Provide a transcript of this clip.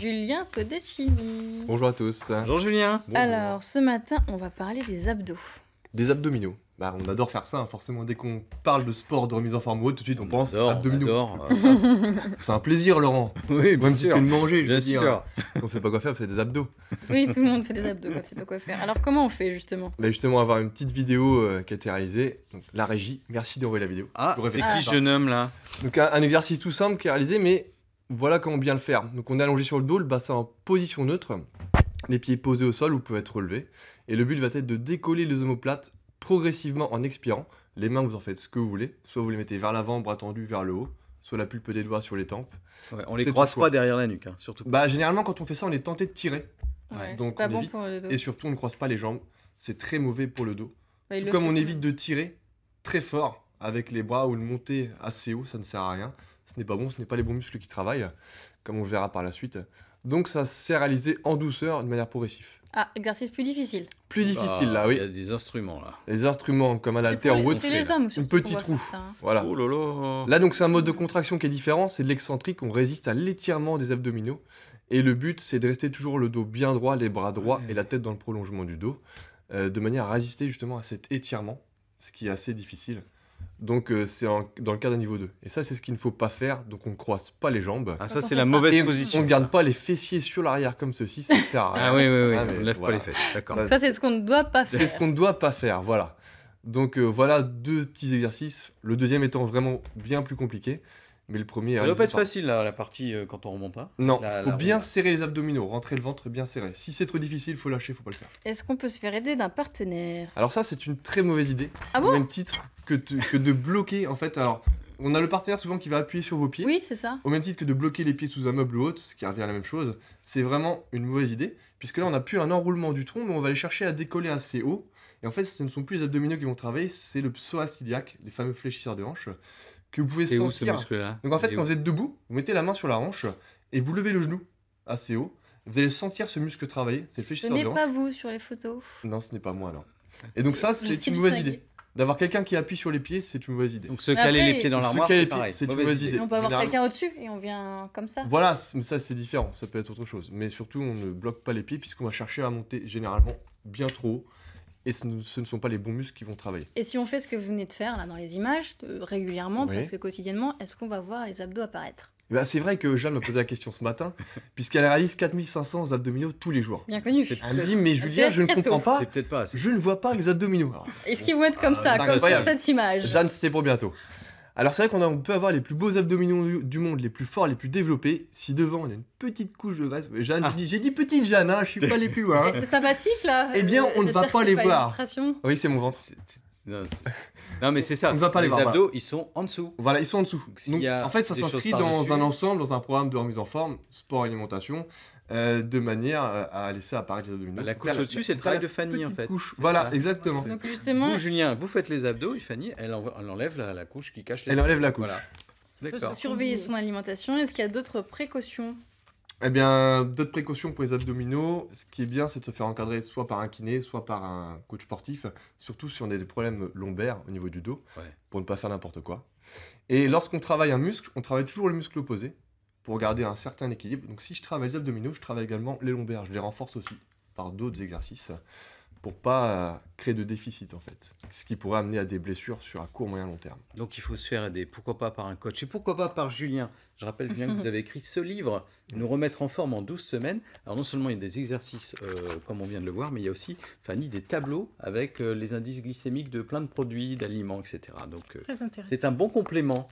Julien Todeschini. Bonjour à tous. Bonjour Julien. Alors, ce matin, on va parler des abdos. Des abdominaux. Bah, on adore faire ça, hein, forcément. Dès qu'on parle de sport, de remise en forme ou autre, tout de suite on pense abdominaux. C'est un plaisir, Laurent. Oui, bien Même si sûr. tu de manger, je Bien veux dire. sûr. On sait pas quoi faire, c'est des abdos. Oui, tout le monde fait des abdos quand il sait pas quoi faire. Alors, comment on fait, justement? Bah, justement, on va avoir une petite vidéo qui a été réalisée. Donc, la régie, merci d'envoyer la vidéo. Ah, Je vous c'est répète. qui ce jeune homme là? Donc, un exercice tout simple qui est réalisé, mais voilà comment bien le faire. Donc, on est allongé sur le dos, le bassin en position neutre, les pieds posés au sol ou peuvent être relevés. Et le but va être de décoller les omoplates progressivement en expirant. Les mains, vous en faites ce que vous voulez. Soit vous les mettez vers l'avant, bras tendus vers le haut, soit la pulpe des doigts sur les tempes. Ouais, on les C'est croise tout pas choix. derrière la nuque, hein, surtout. Bah, généralement, quand on fait ça, on est tenté de tirer. Ouais, Donc, c'est pas on bon évite. pour le dos. Et surtout, on ne croise pas les jambes. C'est très mauvais pour le dos. Bah, il le Comme fait on quand évite même. de tirer très fort avec les bras ou de monter assez haut, ça ne sert à rien. Ce n'est pas bon, ce n'est pas les bons muscles qui travaillent, comme on verra par la suite. Donc, ça s'est réalisé en douceur, de manière progressive. Ah, exercice plus difficile. Plus difficile, là, Il oui. y a des instruments là. Les instruments comme un haltère ou autre, C'est les hommes, surtout, petite qu'on va roue. faire ça, hein. Voilà. Oh là là. Là, donc, c'est un mode de contraction qui est différent, c'est de l'excentrique, on résiste à l'étirement des abdominaux. Et le but, c'est de rester toujours le dos bien droit, les bras droits et la tête dans le prolongement du dos, de manière à résister justement à cet étirement, ce qui est assez difficile. Donc, dans le cas d'un niveau 2. Et ça, c'est ce qu'il ne faut pas faire, donc on ne croise pas les jambes. Ah, Quand ça on c'est fait la ça. mauvaise Et position. on ne garde pas les fessiers sur l'arrière comme ceci, ça ne sert à rien. Ah oui, oui, oui. Ah, mais On ne lève voilà. pas les fesses. D'accord. Ça, Ça, c'est ce qu'on ne doit pas C'est faire. ce qu'on ne doit pas faire, voilà. Donc voilà deux petits exercices, le deuxième étant vraiment bien plus compliqué, mais le premier est Ça doit réalisé pas être par- facile là, la partie quand on remonte. Hein. Non, La- il faut la bien roue, là. serrer les abdominaux, rentrer le ventre bien serré. Si c'est trop difficile, il faut lâcher, faut pas le faire. Est-ce qu'on peut se faire aider d'un partenaire? Alors ça, c'est une très mauvaise idée, Ah au bon? même titre que de bloquer, en fait. Alors, on a le partenaire souvent qui va appuyer sur vos pieds, Oui, c'est ça. au même titre que de bloquer les pieds sous un meuble ou autre, ce qui revient à la même chose. C'est vraiment une mauvaise idée, puisque là, on n'a plus un enroulement du tronc, mais on va aller chercher à décoller assez haut. Et en fait, ce ne sont plus les abdominaux qui vont travailler, c'est le psoas iliaque, les fameux fléchisseurs de hanche, que vous pouvez C'est où ce sentir. muscle là? Donc en fait, quand vous êtes debout, vous mettez la main sur la hanche et vous levez le genou assez haut. Vous allez sentir ce muscle travailler, c'est le Ce fléchisseur n'est de hanche. pas vous sur les photos. Non, ce n'est pas moi alors. Et donc ça, Je c'est sais une mauvaise distinguer. idée. D'avoir quelqu'un qui appuie sur les pieds, c'est une mauvaise idée. Donc se Mais caler après, les pieds dans se l'armoire, caler c'est les pieds, pareil. c'est une Mauvaise mauvaise idée. idée. Et on peut avoir Généralement- quelqu'un au-dessus et on vient comme ça. Voilà, mais ça c'est différent, ça peut être autre chose. Mais surtout, on ne bloque pas les pieds puisqu'on va chercher à monter généralement bien trop haut. Et ce ne sont pas les bons muscles qui vont travailler. Et si on fait ce que vous venez de faire là dans les images, régulièrement, Oui. presque quotidiennement, est-ce qu'on va voir les abdos apparaître? Bah, c'est vrai que Jeanne me posait la question ce matin, puisqu'elle réalise 4500 abdominaux tous les jours. Bien connu. C'est- Elle me dit, mais Julien, je ne très tôt. comprends pas, C'est peut-être pas assez. je ne vois pas mes abdominaux. Alors, Est-ce qu'ils vont être comme ça, c'est comme sur incroyable. cette image? Jeanne, c'est pour bientôt. Alors c'est vrai on peut avoir les plus beaux abdominaux du monde, les plus forts, les plus développés. Si devant on a une petite couche de graisse, Jeanne, Ah. j'ai dit petite Jeanne, hein, je suis pas les plus loin. hein. C'est sympathique là. Eh bien, on ne va J'espère pas que les c'est voir. Une illustration. Oui, c'est mon ventre. Non, mais c'est ça. On ne va pas les voir, abdos, ils sont en dessous. Voilà, ils sont en dessous. Donc, s'il Donc, y a en fait, ça des s'inscrit choses dans par-dessus- un ensemble, dans un programme de remise en forme, sport et alimentation, de manière à laisser apparaître les abdominaux. La Donc couche là, au-dessus, c'est le travail de Fanny en petite fait. couche. C'est Voilà, ça. exactement. Donc justement, Vous, Julien, vous faites les abdos et Fanny, elle enlève la couche qui cache les Elle enlève la couche. Voilà. on peut D'accord. surveiller son alimentation. Est-ce qu'il y a d'autres précautions? Eh bien, d'autres précautions pour les abdominaux, ce qui est bien, c'est de se faire encadrer soit par un kiné, soit par un coach sportif, surtout si on a des problèmes lombaires au niveau du dos, Ouais. pour ne pas faire n'importe quoi. Et lorsqu'on travaille un muscle, on travaille toujours le muscle opposé, pour garder un certain équilibre. Donc si je travaille les abdominaux, je travaille également les lombaires, je les renforce aussi par d'autres exercices, pour pas créer de déficit en fait, ce qui pourrait amener à des blessures sur un court, moyen, long terme. Donc il faut se faire aider, pourquoi pas par un coach et pourquoi pas par Julien. Je rappelle bien que vous avez écrit ce livre, Nous remettre en forme en 12 semaines. Alors non seulement il y a des exercices comme on vient de le voir, mais il y a aussi, Fanny, des tableaux avec les indices glycémiques de plein de produits, d'aliments, etc. Donc Très intéressant. c'est un bon complément